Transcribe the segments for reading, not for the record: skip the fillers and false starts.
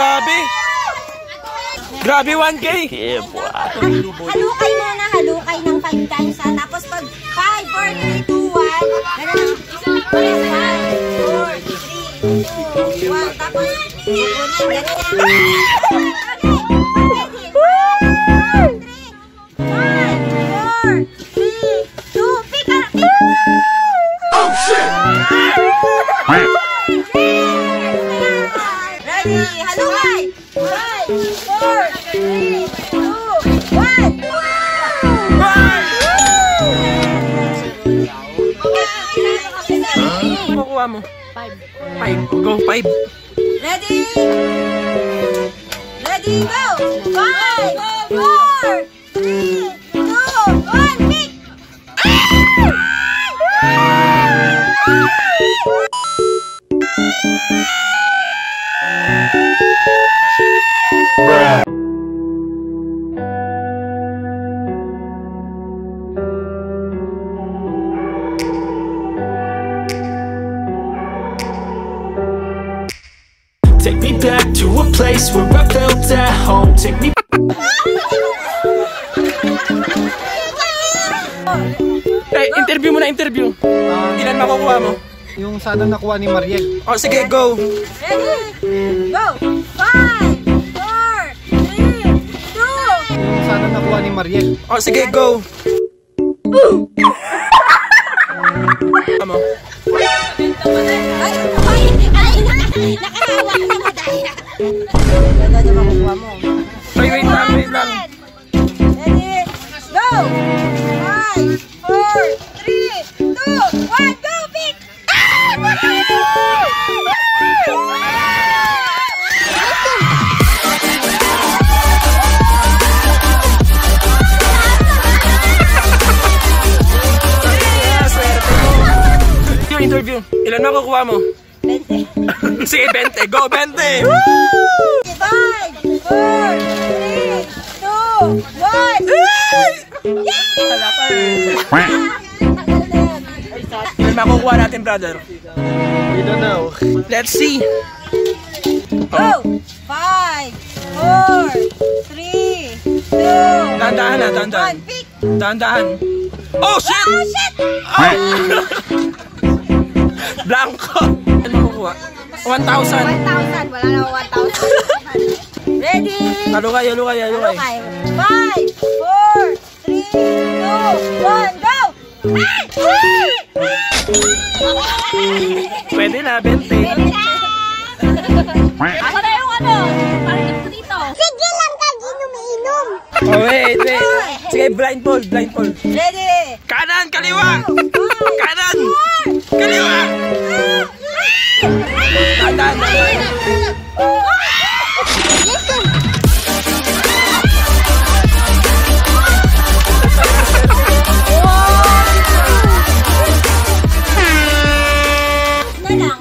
grabe. Grabe 1K. Yeah, boy. Halukay muna, halukay ng pagkansa. Tapos pag 5, 4, 3, 2, 1. Ganun lang. 5, 4, 3, 2, 1. Tapos, ganun lang. Makuha mo. 5. Go, 5. Ready? Ready, go! 5, 4, 3, 2, 1, pick! Take me back to a place where I felt at home. Take me. Hey, interview mo na, interview. Ilan makukuha mo? Yung sana nakuha ni Mariel. O, sige, go. Ready? Go! 5, 4, 3, 2. Yung sana nakuha ni Mariel. O, sige, go. Tama. Nakahawa ka mo dahil. Ganda niya makukuha mo. Wait lang, wait lang. Ready? Go! 5, 4, 3, 2, 1, go! Pick! Interview. Ilan makukuha mo? 20. Sige, 20. Go, 20! 5, 4, 3, 2, 1. Wala pa eh. Ilan makukuha natin, brother? We don't know. Let's see. Go! 5, 4, 3, 2, Dahan-dahan na, dahan-dahan. 1. Pick! Dahan-dahan. Oh, shit! Oh, shit! Oh! Blanco. Ilan makukuha? 1,000. 1,000. Wala na 1,000. Ready? Halukay, halukay, halukay. 5, 4, 3, 2, 1, go! Pwede na, 20. Ako na yung ano, parang dito. Sige lang ka, ginumiinom. Oh, wait, wait. Sige, blindfold, blindfold. Ready? Kanan, kaliwa! Kanan! Kaliwa! Kanan!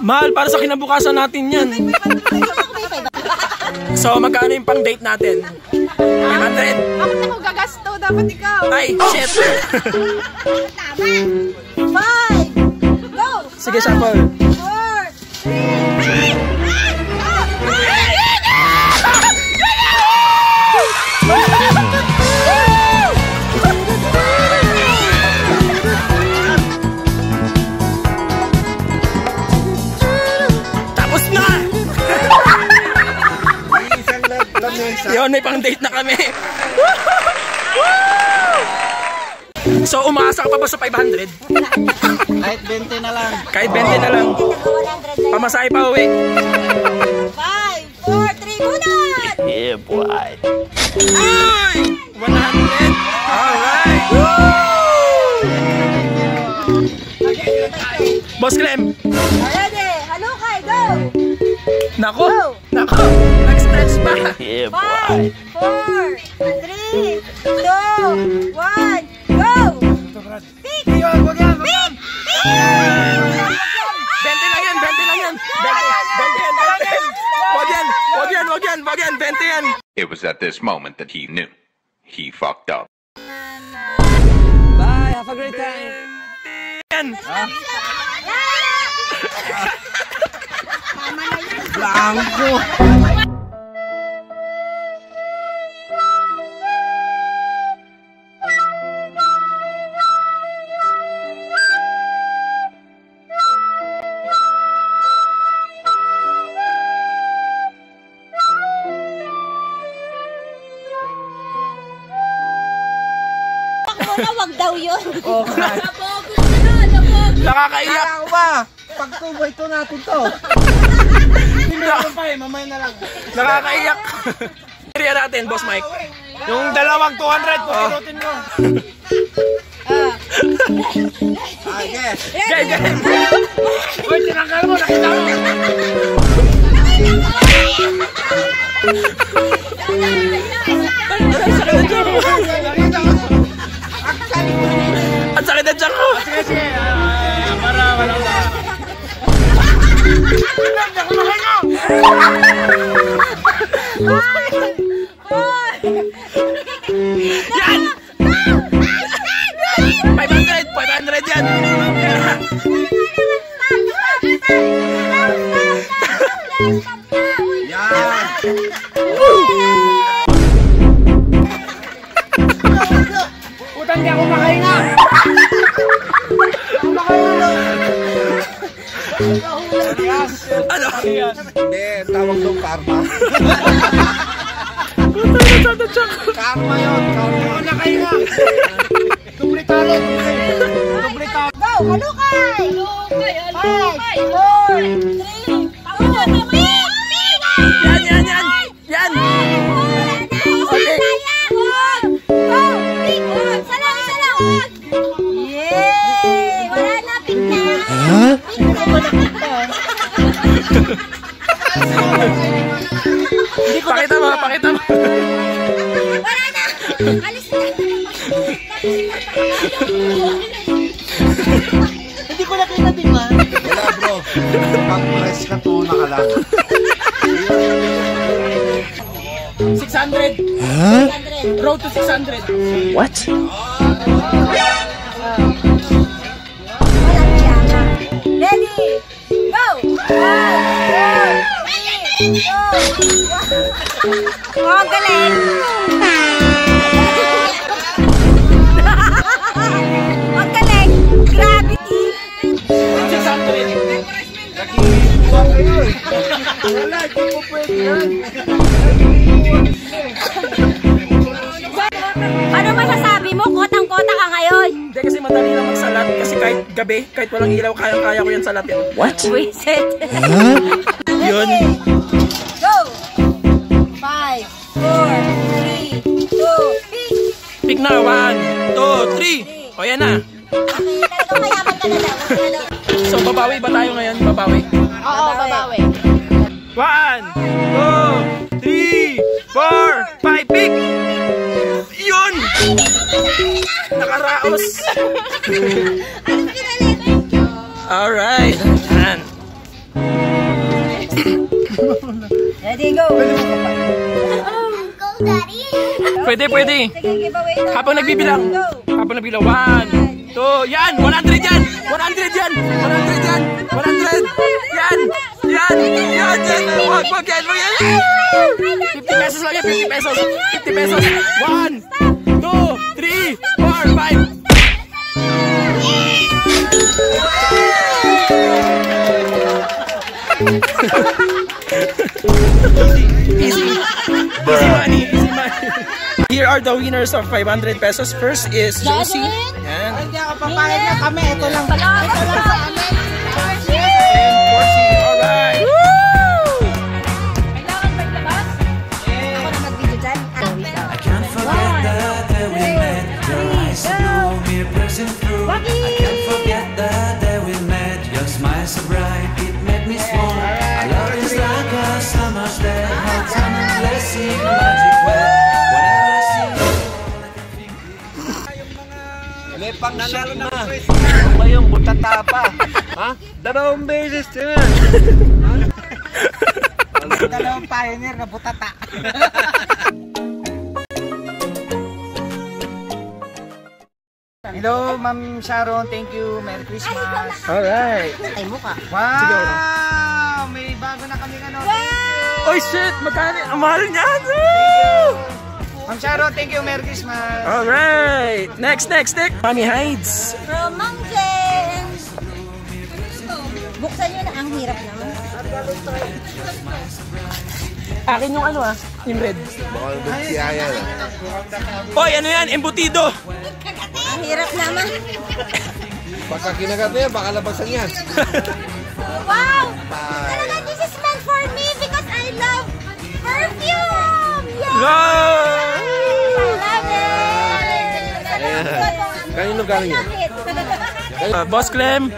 Mahal, para sa kinabukasan natin yan. So, magkano yung pang date natin? 500? Bakit ako gagasto? Dapat ikaw. Ay, shit! 5, go! Sige, sample. 4, 3, Tapos na! Yun, may pang date na kami. So, umaasa ka pa ba sa 500? Kahit 20 na lang. Kahit 20 na lang. Pamasahe pa uwi. 5, 4, 3, bunot! Yeah, boy. Ay! 100! Alright! Boss Clem! Ready? Halukay, go! Nako! Nako! Nag-stretch pa! Yeah, boy. 5, 4, 3, 2, 1, go! Pick! Pick! 20 lang yan! 20 lang yan! 20 yan! 20 yan! It was at this moment that he knew. He fucked up. Bye! Have a great time! Yan! Blanco! mo na, wag daw yun. Nakakaiyak. Kala ko ba? Pagtubo ito natin to. Mamaya na lang. Nakakaiyak. Area natin, Boss Mike. Yung dalawang 200 po, pinutin mo. Yes. Gay. Uy, tinanggal mo, nakita mo. Ang sakit na tiyan ko. Sige. Para walang ba. Yan! 500 yan! Putan niya ako makahinga. Ano? Hindi, tawag doon karma. Karma yun. Karma. Nakahinga. Doble talo. Go, halukay! 5, 4, 3, 2, Yan! Okay. Isa lang. Yay! Wala na, pink na. Pakita mo. Wala na! Alis na! Hindi ko nakita din ba? Wala bro. Pag-press ka to, nakalang. 600. Road to 600. What? Ready? Go! 1, 4, 3, 2, 1. Oh, galing! Ang galing! Gravity! 600. Wala, di ko pwede yan. Ano masasabi mo? Kotang-kota ka ngayon. Hindi kasi madali lang magsalat. Kasi kahit gabi, kahit walang ilaw, kaya ko yan salatin. What? Wisit. Yun. Go! 5, 4, 3, 2, pick! Pick na. 1, 2, 3. O yan na. Okay, talagang mayaman ka na daw. So babawi ba tayo ngayon? Babawi. Oo, babawi. 1, 2, 3, 4, 5. Pick! Yun! Nakaraos. Alright. Yan. Ready, go! Pwede. Sige, giveaway daw. Habang nagbibilang. Go! 1, 2, yan! 100 yan! 100 yan! 100 yan! 100! Yan! Wag yan! 50 pesos lang yan! 50 pesos! 50 pesos! 1, 2, 3, 4, 5! Easy money! Here are the winners of 500 pesos. First is Josie. Yan. Hindi ako papayag na kami. Ito lang. Corsi. Alright. Kailangan ba ilabas? Ako na mag-video dyan. I can't forget the day we met. Your eyes so blue, me pressing through. I can't forget the day we met. Your smile so bright, it made me swoon. Our love is like a summer's day, hot sun and blessing, magic well. Whenever I see you, all I can think is May pang-shot na. Ano ba yung butata pa? Ha? Dalawang beses din. Dalawang pioneer na butata. Hello, Ma'am Sharon. Thank you. Merry Christmas. Alright. Ay, mukha. Wow! May bago na kami ano. Oh shit! Magkano? Ang mahal niyan! Ma'am Sharon, thank you. Merry Christmas. Alright. Next. Mami Hides. From Ma'am James. Buksan nyo na. Ang hirap naman. Akin yung ano yung red. Oy, ano yan? Embutido. Hirap naman. Pagka kinagat niya, baka labasan yan. Wow! Talaga, this is meant for me because I love perfume! Yeah! Wow! I love it! Kanino galing yan? Boss Clem,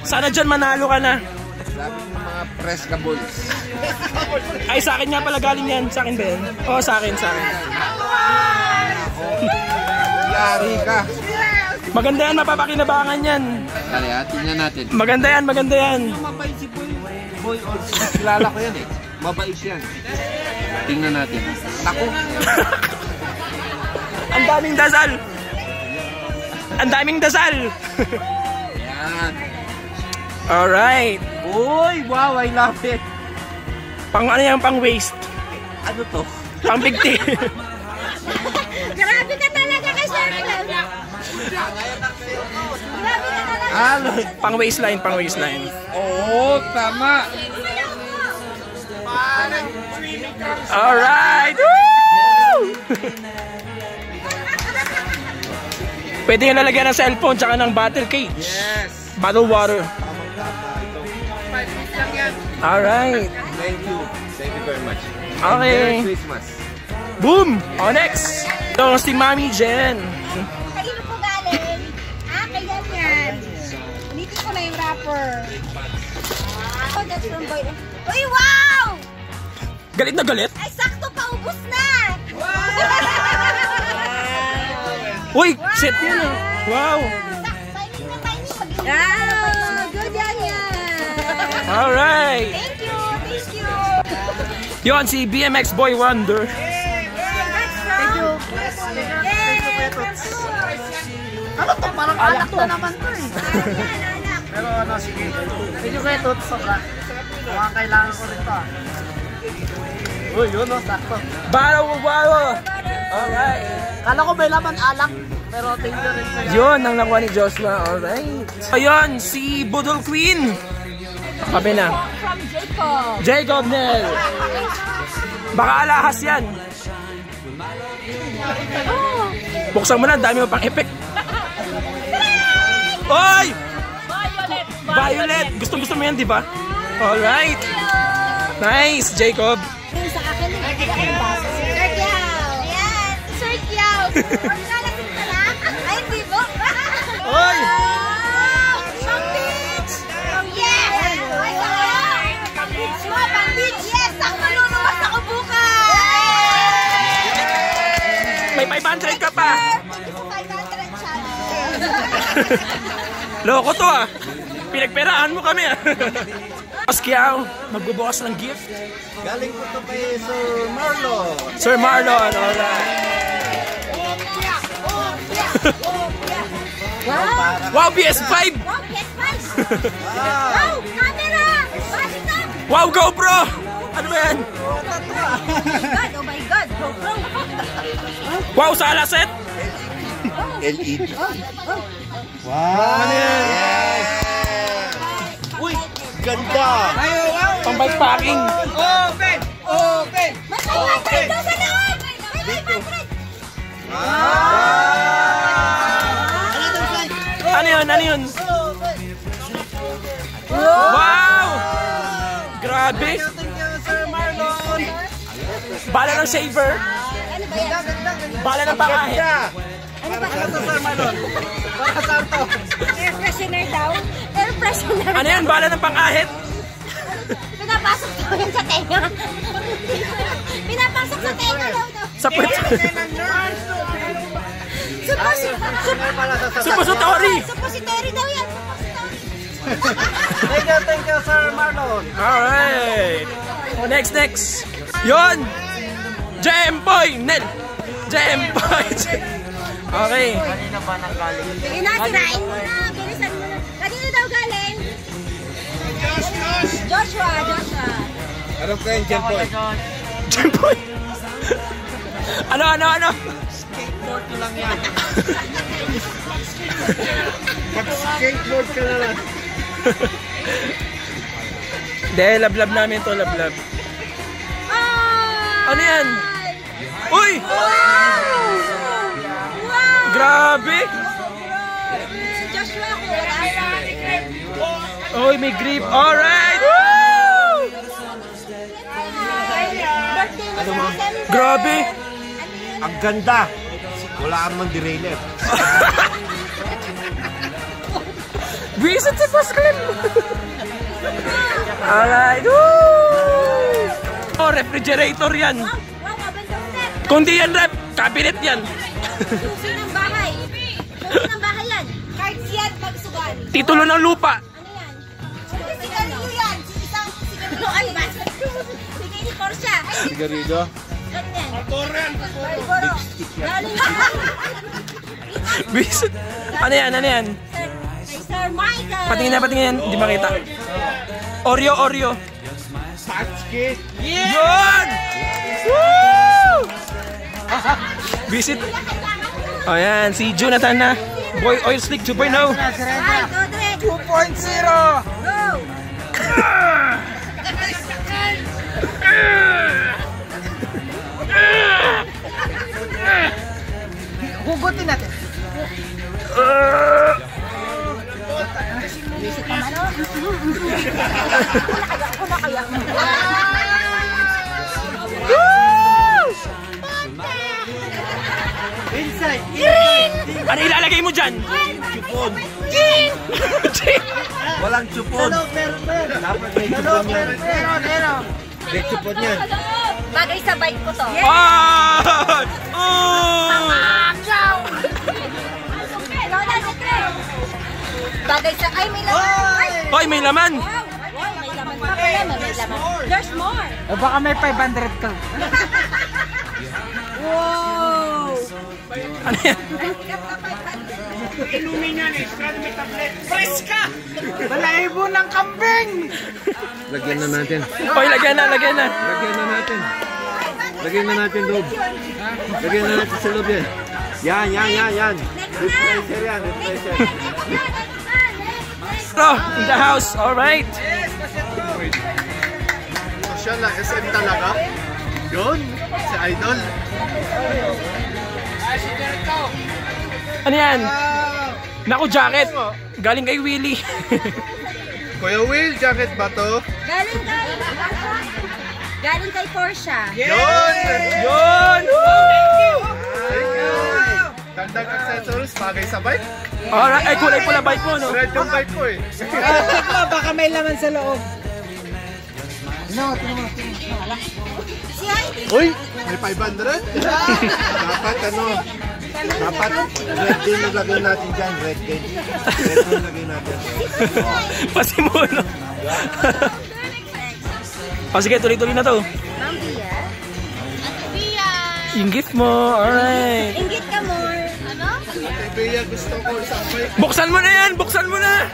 sana dyan manalo ka na. Sabi ng mga Fresca Boys. Ay, sa akin nga pala galing yan. Sa akin ba yan? Oo, sa akin, sa akin. Yari ka. Maganda yan, mapapakinabangan yan. Dali, tingnan natin. Maganda yan, maganda yan. Mabait si Boy also. Kilala ko yan eh. Mabait yan. Tingnan natin. Naku. Ang daming dasal. Ang daming dasal. Yan. Alright. Uy, wow, I love it. Pang ano yan, pang waist. Ano to? Pang bigti. Grabe ka talaga kay Sir Clem. Grabe ka talaga. Ano? Pang waistline, pang waistline. Oo, tama. Alright. Woo! Pwede nga nalagyan ng cellphone tsaka ng battle cage. Yes. Bottle water. Alright. Thank you. Thank you very much. Okay. Merry Christmas. Boom! On next. Ito si Mami Jen. Kanino po galing? Kay yan. Ulitin ko na yung wrapper. Oh, that's from Boy. Uy, wow! Galit na galit? Ay, sakto pa, ubus na! Uy, set yun ah. Wow. Timing na timing. Wow! Good yan yan! Alright. Thank you! Thank you! Yon si BMX Boy Wonder. Thank you! Yay! Ano to? Parang alak na naman to eh. Pero ano, sige. Medyo kayo tutso ka. Mukhang kailangan ko rin to ah. Uy, yun o, sakto. Baro. Alright. Kala ko may laman alak. Pero thank you rin sa'yo. Yun ang nakuha ni Joshua. Alright. Ayun, si Budol Queen. Kape na. From Jacob. Jacob Nel. Baka alahas yan. Buksan mo na, dami mo pang effect. Oy! Violet! Gusto mo yan, di ba? Alright. Nice, Jacob. Yung sa akin, Sir Kiao. Ayan, Sir Kiao. Huwag ka lang yung talak. Ay, di ba? Oy! Pang beach! Yes! Ay, pang beach mo, pang beach! Yes! Ang maluluwas ako bukas! May 500 ka pa. 500 challenge. Loko to ah. Pinagperaan mo kami ah. Mas Kiao, magbubukas ng gift. Galing ko to kay Sir Marlon. Sir Marlon, alright. Wow! Wow, PS5! Wow, PS5! Wow! Camera! Bakit na? Wow, GoPro! Ano ba yan? Oh my God! GoPro! Wow, sala set! LED. Ano yan? Uy, ganda. Pang bikepacking. Open! May 500 daw sa loob! May 500! Ano yun? Wow! Grabe! Bala ng shaver. Ano ba yan? Bala ng pangahit. Ano ba yan? Air freshener daw? Air freshener. Ano yan? Bala ng pangahit. Pinapasok daw yan sa tenga. Pinapasok sa tenga daw daw. Sa puwet. Suppository. Suppository daw yan. Thank you, Sir Marlon. Alright. Next. Yun. J-Boy. Nel. J-Boy. Okay. Kanina ba nang galing? Sige na, sirain mo na. Bilisan mo na. Kanino daw galing? Joshua. Ano ko yung J-Boy? J-Boy. Ano? Skateboard ko lang yan. Mag-skateboard ka na lang. Hindi, love namin to, love. Ano yan? Uy! Wow! Grabe! Joshua, wala. Oy, may grip. Alright! Woo! Birthday mo sa December. Grabe! Ang ganda. Wala kang mang derailleur. Visit si Pascal! Alright! Woo! Oh, refrigerator yan. Wow, mabandang set. Kung di yan rep, cabinet yan. Susi ng bahay. Susi ng bahay yan. Cards yan, pagsugal. Titulo ng lupa. Ano yan? Sigarilyo yan. Isang sigarilyo. Ano ba? Sige ni Porsche. Sigarilyo. Ganyan. Marlboro. Galing Visit. Ano yan? Ano yan? Sir Michael. Patingin na, patingin yan. Hindi makita. Oreo, Oreo. Yun! Woo! Visit. O yan, si Jonathan na. Boy Oil Slick 2.0. Ay, Dodrek. 2.0! Go. Hugutin natin. Visit naman, oh. Kuna kaya. Inside! Ano ilalagay mo dyan? Chupon. Ching! Walang chupon. Meron. Dapat may chupon yan. Meron. May chupon yan. Bagay sa bike ko to. Ah! Oh! Lola, Dodrek. Bagay sa... Ay, may laman. Ay, Hoy, may laman. wow, may laman pa pala. May laman. There's more. O baka may 500 ka. Wow. Ano yan? Balaibo ng kambing! Lagyan na natin. Hoy, lagyan na, lagyan na. Lagyan na natin. Lagyan na natin loob. Lagyan na natin sa loob yan. Yan. Refresher yan, refresher. Bro, in the house. Alright. Siya lang, SM talaga. Yun, si Idol. Ano yan? Naku, jacket. Galing kay Willie. Kuya Will, jacket ba to? Galing kay Porsche. Yun! Yun! Woo! Gandang accessories, bagay sa bike. Alright, ay kulay pula bike mo, no? Red yung bike ko eh. Check mo, baka may laman sa loob. Si Heidi. Uy, may 500? Dapat dapat red din nilagay natin dyan, red din. Red din nilagay natin. Pasimulo. O sige, tuloy-tuloy na to. Ma'am Bia. Ate Bia. Yung gift mo, alright. Inggit ka more. Ano? Bea, gusto ko isang bike. Buksan mo na yan, buksan mo na.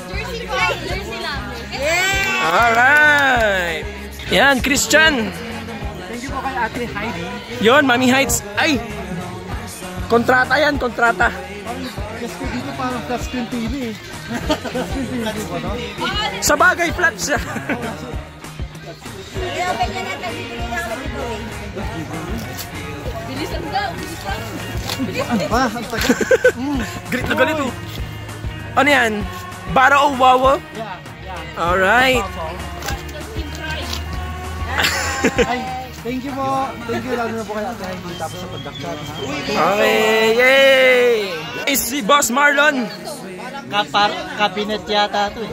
Jersey ko. Jersey lang. Yeah. Alright. Yan, Christian. Thank you po kay Ate Heidi. Yon, Mami Heights. Ay! Kontrata yan, kontrata. Kasi dito parang flat screen TV eh. Flat screen TV ba no? Sa bagay, flat siya. I-open niya na. Nagbibigay na ako ng giveaway. Bilisan daw. Ano ba? Ang tagal. Galit na galit oh. Ano yan? Bara o wawo? Alright. Ay, thank you po. Thank you lalo na po kay Ate Heidi tapos sa production. Okay, yay! Is si Boss Marlon. Kabinet yata ito eh.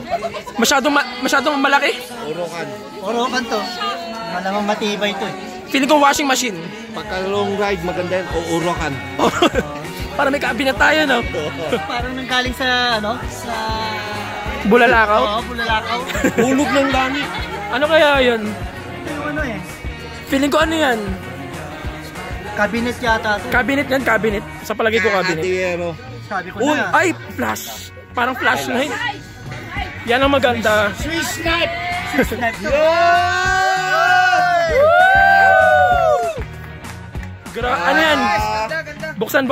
Masyadong malaki. Orokan to. Malamang matibay ito eh. Feeling ko washing machine. Pagka long ride, maganda yan, uurokan. Para may cabinet tayo, no? Parang nanggaling sa ano? Sa... Bulalakaw. Oo, bulalakaw. Hulog ng langit. Ano kaya yun? Yung ano eh. Feeling ko ano yan? Kabinet yata ito. Cabinet yan, cabinet. Sa palagi ko cabinet. Atiyero. Sabi ko Uy, na. ay, flash. Parang flashlight. Yan ang maganda. Swiss knife! Swiss knife to. Ano yan? Buksan.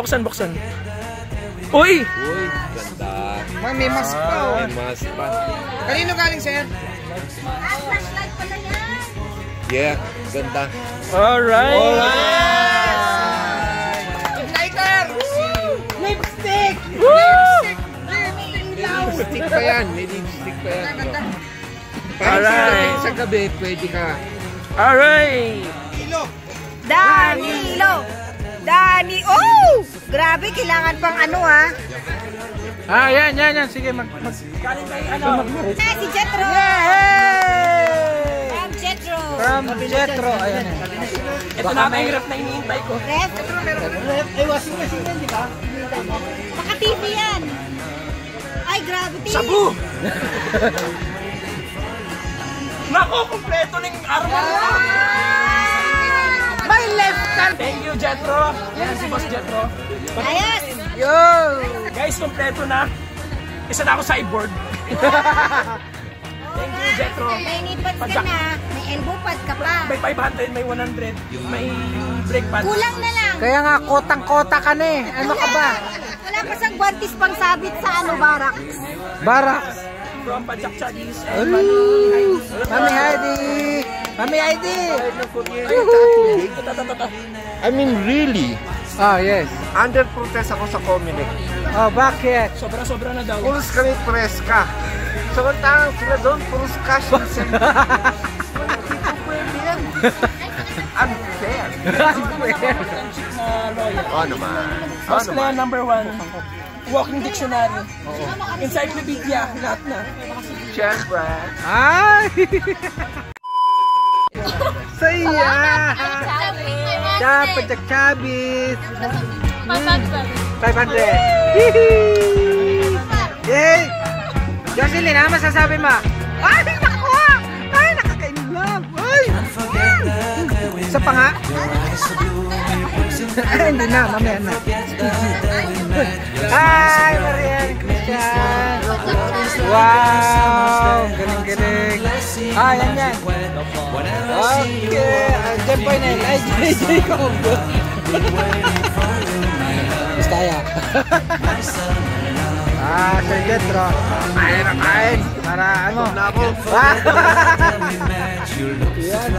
Uy! Uy, ganda. May mask pa oh. May mask pa. Kanino galing sa'yo? Flashlight pala yan. Yeah, ganda. Alright! Igniter! lipstick pa yan. May lipstick pa yan. Para Alright. sa gabi, pwede ka. Alright! Danilo! Dani! Oh! Grabe, kailangan pang ano ha? Ah, yan. Sige, galing tayo ano? Si Jetro! Yay! From Jetro! From Jetro. Ayan. Ito na ang hirap na iniintay ko. Ref? Baka TV yan! Ay, grabe, TV! Sabu! Nako, kompleto ng armor mo! My left hand! Thank you, Jetro. Yan si Boss Jetro. Ayos! Yo! Guys, kompleto na. Isa na ako cyborg. Thank you, Jetro. May knee pads ka na, may elbow pad ka pa. May 500, may 100, may brake pad. Kulang na lang. Kaya nga, kotang-kota ka na eh. Ano ka ba? Wala pa sang guantes pang sabit sa ano, barak. Barracks. From Pajak-Chagis. Mami Heidi! Mami Heidi! I mean, really. Oh, yes. Under protest ako sa Comelec. Oh, bakit? Sobra-sobra na daw. Pulos kami preska. Samantangan sila doon, pulos cash. Unfair. Friendship na lawyer. Oh naman. Boss Clan number 1. Walking dictionary. Encyclopedia. Lahat na. Siyempre. Ay! Saya! Dapat Chabis! 500! Hihi! Yay! Jocelyn, ano masasabi mo? Ay, naku! Ay, nakaka-inlove! Ay! Isa pa nga? Ay, hindi na, mamaya na. Hi, Marian Christian! Wow! Galing-galing! Ah, yan. Okay, dyan po yun. Ay, Jacob! Bistaya! Ah, Sir Jetro. Kain na kain. Para ano? Na ako. Yan.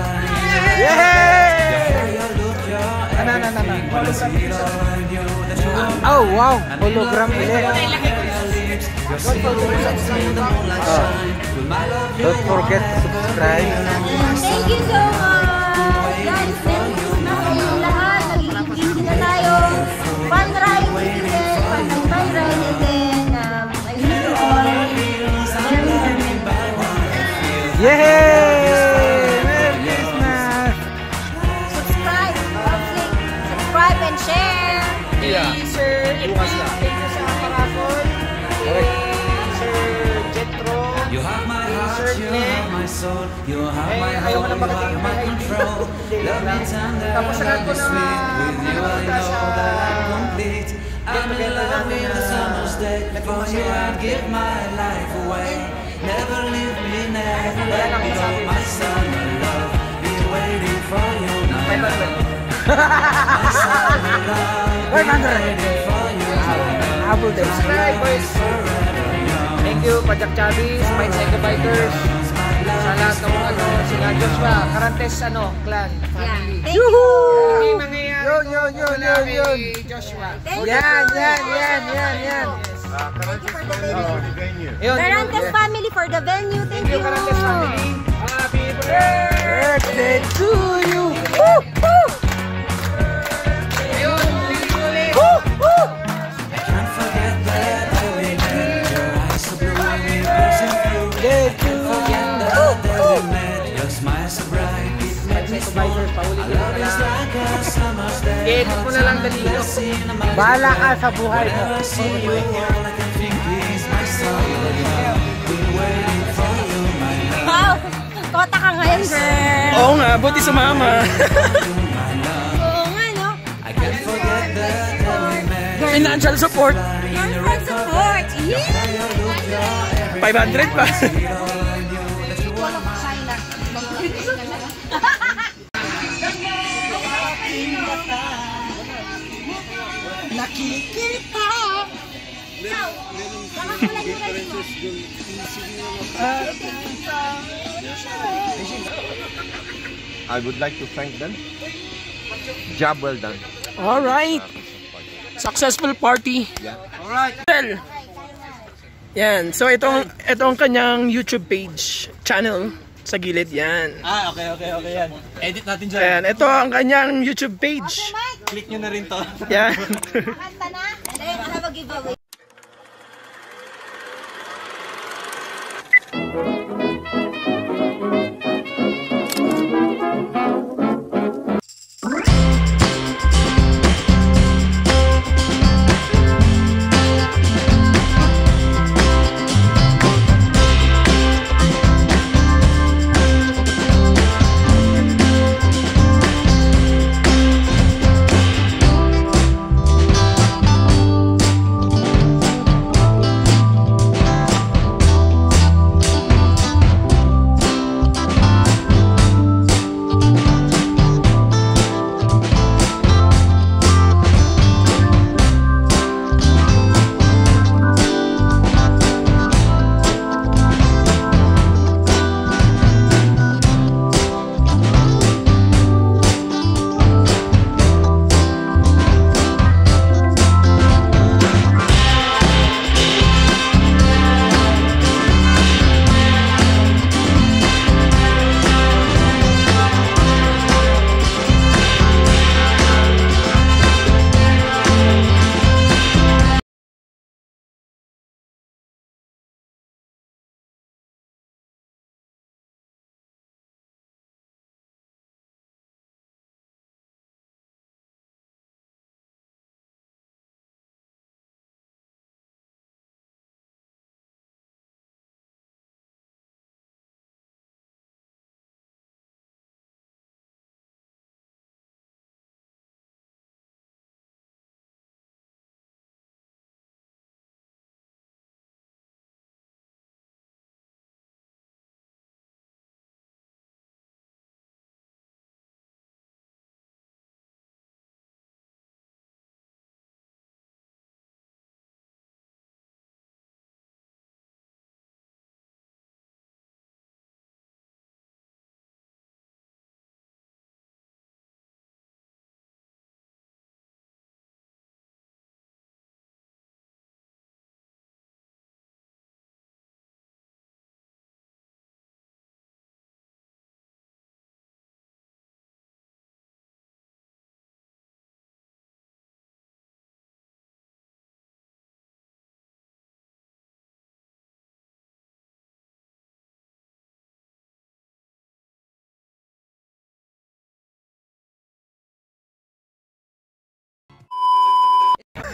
Yay! Ano. Oh, wow. Hologram ulit. Don't forget to subscribe. Thank you so much! Guys, thank you na sa inyong lahat. Nagiging busy na tayo. Fun ride weekend, fun ride, and then I wish you all Yay! Merry Christmas! subscribe and share. Sir, thank you sa parasol. Sir Jetro. You have my heart, you have my soul, you have my hope, you have my control. Love me tender, love me sweet. With you I know that I'm complete. I'm in love with the summer's day. For you I'd give my life away. Never leave me, never let me go. My summer love, be waiting for you now. My summer love, be waiting for you now. Subscribers! Thank you, Pajak Chabis, My Psycho Bikers. Sa lahat ng ano, sila Joshua, Carantes, clan. Yeah. Thank you. Yun. Joshua. Yan. Thank you for the venue. Yun. Carantes family for the venue. Thank you. Carantes family. Happy birthday to you! Woo! Can't forget that day we met. Your eyes so blue and we bursting through. Can't forget that day we met. Your smile so bright, it made me smile. Our love is like a summer's day. Edit mo na lang Danilo. Bahala ka sa buhay mo. Whenever I see you, all I can think is my summer love. Been waiting for you, my love. Wow! Kota ka ngayon, girl. Oo nga, buti sa mama. Oo nga, no? I can't forget that day we met. Financial support. Your support. Yeah! 500 pa. Wala ka China. Nakikita. I would like to thank them. Job well done. Alright. Successful party. Yeah. Well, Yan. So itong kanyang YouTube page, channel sa gilid yan. Okay yan. Edit natin dyan. Ayan, ito ang kanyang YouTube page. Click nyo na rin to. Yan. Kanta na? Hindi, ano mag-giveaway?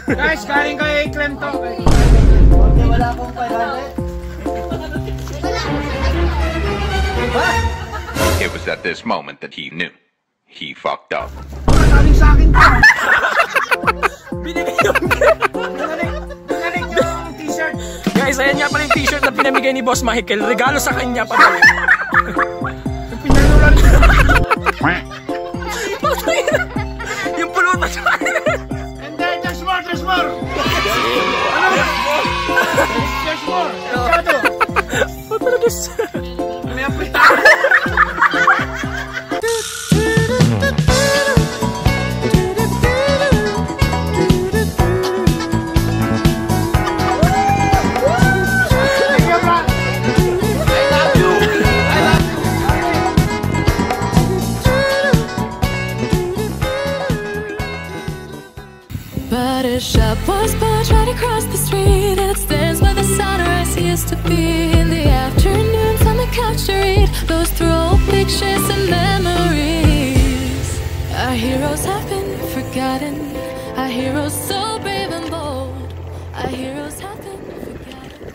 Guys, kain kayo i-claim to. Wala akong 500. It was at this moment that he knew. He fucked up. Galing sa akin to. Binigay yung Galing yung t-shirt. Guys, ayan nga pala yung t-shirt na pinamigay ni Boss Michael. Regalo sa kanya pa daw. Yung pinanulan. Yung pulutan sa kanya. And then, there's more. There's more. Masyado. Ba't pala this? May apritaan. But a shop was built right across the street, and it stands where the sunrise used to be. In the afternoons on the couch to read, goes through old pictures and memories. Our heroes have been forgotten, our heroes so